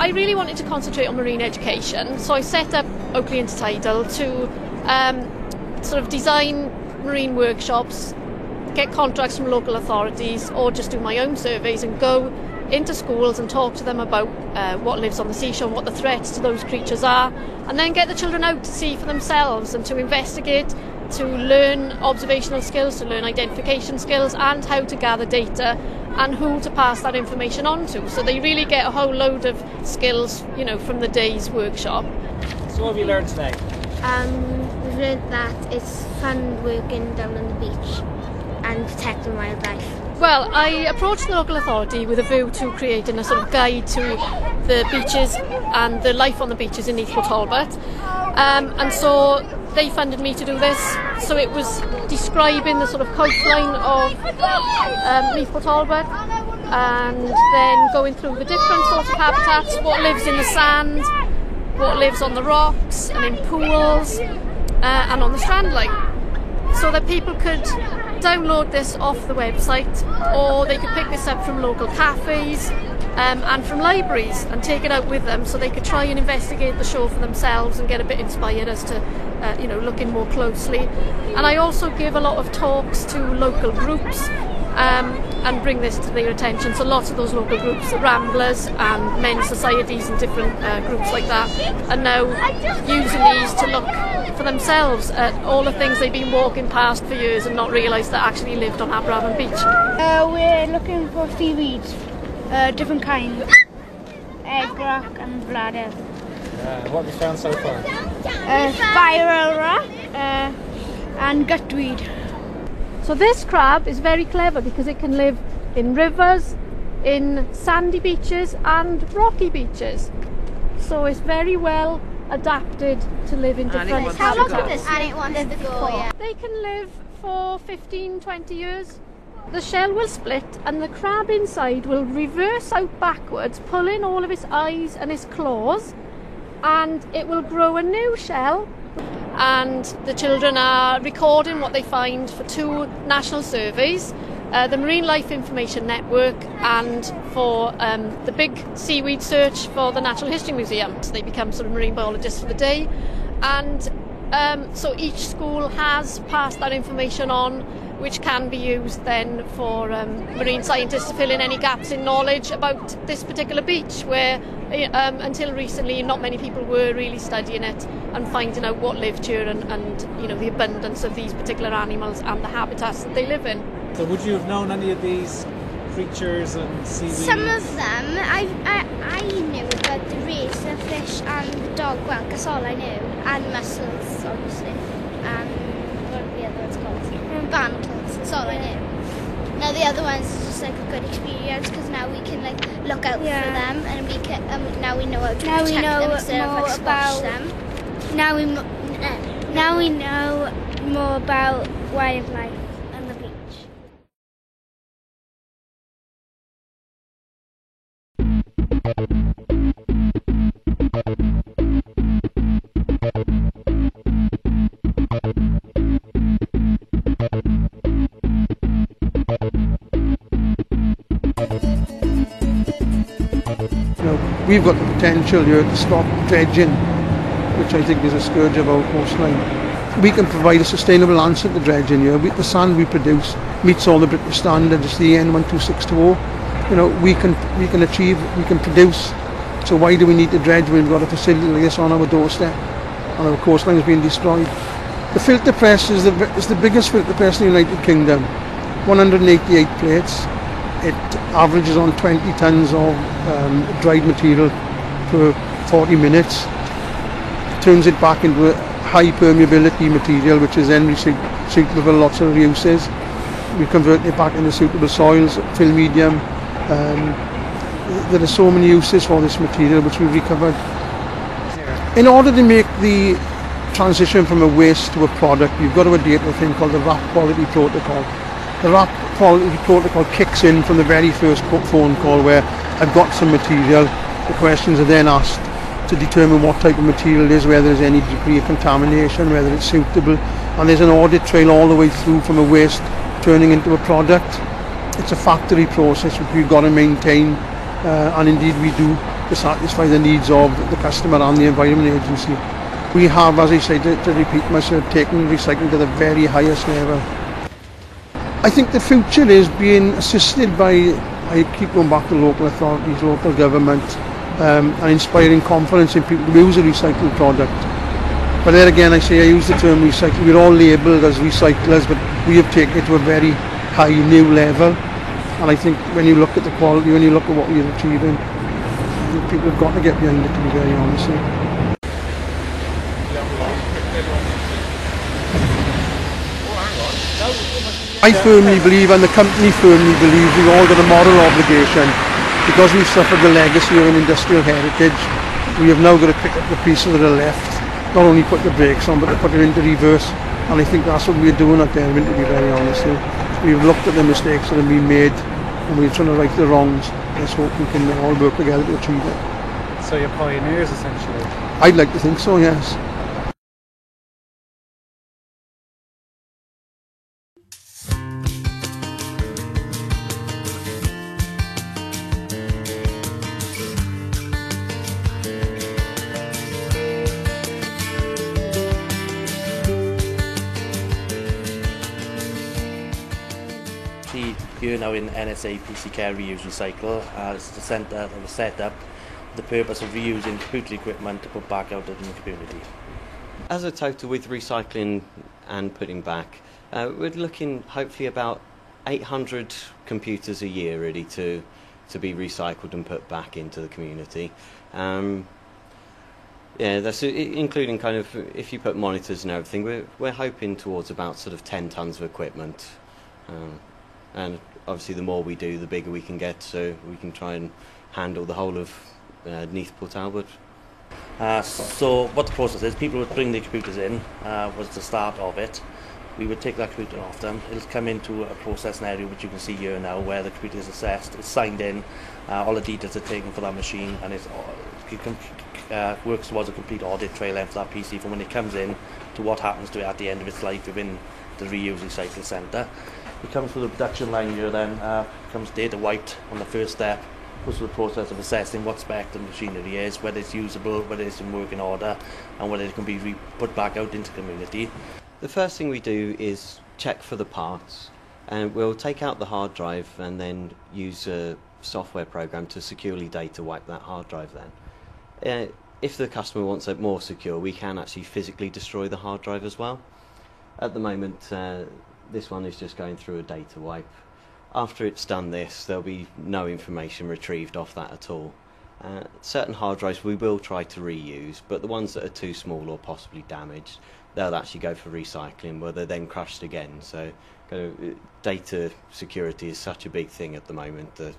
I really wanted to concentrate on marine education, so I set up Oakley Intertidal to sort of design marine workshops, get contracts from local authorities, or just do my own surveys and go into schools and talk to them about what lives on the seashore and what the threats to those creatures are, and then get the children out to see for themselves and to investigate, to learn observational skills, to learn identification skills, and how to gather data and who to pass that information on to. So they really get a whole load of skills, you know, from the day's workshop. So what have you learned today? We've learned that it's fun working down on the beach and protecting wildlife. Well, I approached the local authority with a view to creating a sort of guide to the beaches and the life on the beaches in Neath Port Talbot. And so they funded me to do this. So it was describing the sort of coastline of Neath Port Talbot, and then going through the different sorts of habitats, what lives in the sand, what lives on the rocks and in pools and on the strand line, so that people could download this off the website, or they could pick this up from local cafes and from libraries and take it out with them, so they could try and investigate the show for themselves and get a bit inspired as to look in more closely. And I also give a lot of talks to local groups and bring this to their attention. So lots of those local groups, the Ramblers and men's societies and different groups like that, are now using these to look for themselves at all the things they've been walking past for years and not realised that actually lived on Aberavon Beach. We're looking for seaweeds, different kinds, egg rock and bladder. What have you found so far? Spiral rock and gutweed. So this crab is very clever because it can live in rivers, in sandy beaches and rocky beaches. So it's very well adapted to live in different How long habitats. did this and it wants to go, yeah. They can live for 15-20 years. The shell will split and the crab inside will reverse out backwards, pull in all of its eyes and its claws, and it will grow a new shell. And the children are recording what they find for 2 national surveys, the Marine Life Information Network and for the big seaweed search for the Natural History Museum. So they become sort of marine biologists for the day, and so each school has passed that information on, which can be used then for marine scientists to fill in any gaps in knowledge about this particular beach, where until recently not many people were really studying it and finding out what lived here and you know, the abundance of these particular animals and the habitats that they live in. So would you have known any of these creatures and seaweeds? Some of them I knew about the razorfish and the dog whelk, that's all I knew, and mussels obviously, and what are the other ones called? Barnacles, that's all I knew. Now the other ones is just like a good experience because now we can like look out for them, and we can now we know how to protect them instead of like squash them. Now we know more about wildlife and the beach. We've got the potential here to stop dredging, which I think is a scourge of our coastline. We can provide a sustainable answer to dredging here. The sand we produce meets all the British standards, it's the EN12620. You know, we can produce. So why do we need to dredge when we've got a facility like this on our doorstep and our coastline is being destroyed? The filter press is the biggest filter press in the United Kingdom. 188 plates. It averages on 20 tonnes of dried material per 40 minutes. Turns it back into a high permeability material, which is then suitable for lots of uses. We convert it back into suitable soils, fill medium. There are so many uses for this material which we've recovered. In order to make the transition from a waste to a product, you've got to adhere to a thing called the RAP Quality Protocol. The RAP Quality Protocol kicks in from the very first phone call where I've got some material. The questions are then asked to determine what type of material it is, whether there's any degree of contamination, whether it's suitable, and there's an audit trail all the way through from a waste turning into a product. It's a factory process which we've got to maintain, and indeed we do to satisfy the needs of the customer and the Environment Agency. We have, as I said, to repeat myself, taken recycling to the very highest level. I think the future is being assisted by, I keep going back to local authorities, local government, and inspiring confidence in people to use a recycled product. But there again, I use the term recycle. We're all labelled as recyclers, but we have taken it to a very high new level. And I think when you look at the quality, when you look at what we're achieving, people have got to get behind it, to be very honest. I firmly believe, and the company firmly believes, we've all got a moral obligation, because we've suffered the legacy of an industrial heritage. We have now got to pick up the pieces that are left, not only put the brakes on, but to put it into reverse. And I think that's what we're doing at Derwent, to be very honest. We've looked at the mistakes that have been made, and we're trying to right the wrongs. Let's hope we can all work together to achieve it. So you're pioneers, essentially? I'd like to think so, yes. Here now in NSA PC Care Reuse Recycle, it's the centre that was set up with the purpose of reusing computer equipment to put back out in the community. As a total with recycling and putting back, we're looking hopefully about 800 computers a year really to be recycled and put back into the community. Yeah, that's including kind of, if you put monitors and everything, we're hoping towards about sort of 10 tonnes of equipment. And obviously the more we do, the bigger we can get, so we can try and handle the whole of Neath Port Talbot. So what the process is, people would bring the computers in, was the start of it. We would take that computer off them. It'll come into a processing area which you can see here now, where the computer is assessed, it's signed in, all the details are taken for that machine, and it works towards a complete audit trail end for that PC from when it comes in to what happens to it at the end of its life within the Reuse Recycle Centre. It comes through the production line here then, comes data wiped on the first step, goes through the process of assessing what spec the machinery is, whether it's usable, whether it's in working order, and whether it can be put back out into the community. The first thing we do is check for the parts, and we'll take out the hard drive and then use a software program to securely data wipe that hard drive then. If the customer wants it more secure, we can actually physically destroy the hard drive as well. At the moment, this one is just going through a data wipe. After it's done this, there'll be no information retrieved off that at all. Certain hard drives we will try to reuse, but the ones that are too small or possibly damaged, they'll actually go for recycling, where they're then crushed again. So data security is such a big thing at the moment that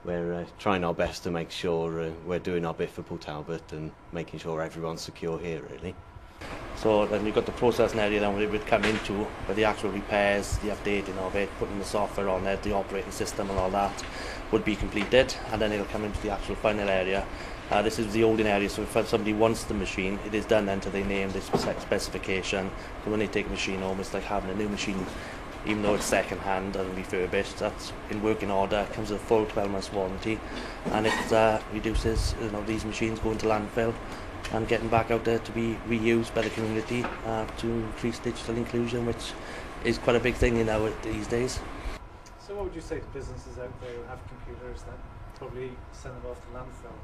we're trying our best to make sure we're doing our bit for Port Talbot and making sure everyone's secure here, really. So then you've got the processing area then where it would come into, where the actual repairs, the updating of it, putting the software on it, the operating system and all that would be completed, and then it'll come into the actual final area. This is the holding area, so if somebody wants the machine, it is done then to they name the specification. So when they take a machine home, it's like having a new machine, even though it's second hand and refurbished. That's in working order, comes with a full 12 months warranty, and it reduces these machines going to landfill and getting back out there to be reused by the community to increase digital inclusion, which is quite a big thing these days. So what would you say to businesses out there who have computers that probably send them off to landfill?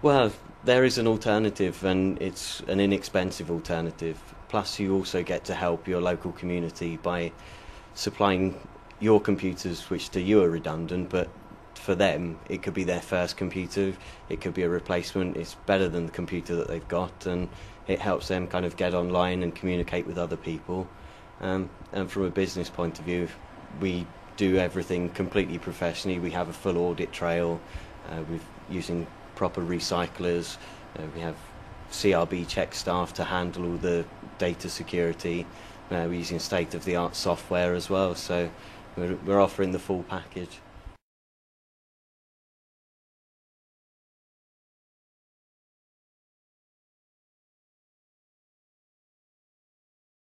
Well, there is an alternative, and it's an inexpensive alternative. Plus you also get to help your local community by supplying your computers, which to you are redundant, but for them it could be their first computer, it could be a replacement. It's better than the computer that they've got, and it helps them kind of get online and communicate with other people. And from a business point of view, we do everything completely professionally. We have a full audit trail, we're using proper recyclers, we have CRB check staff to handle all the data security, we're using state-of-the-art software as well, so we're offering the full package.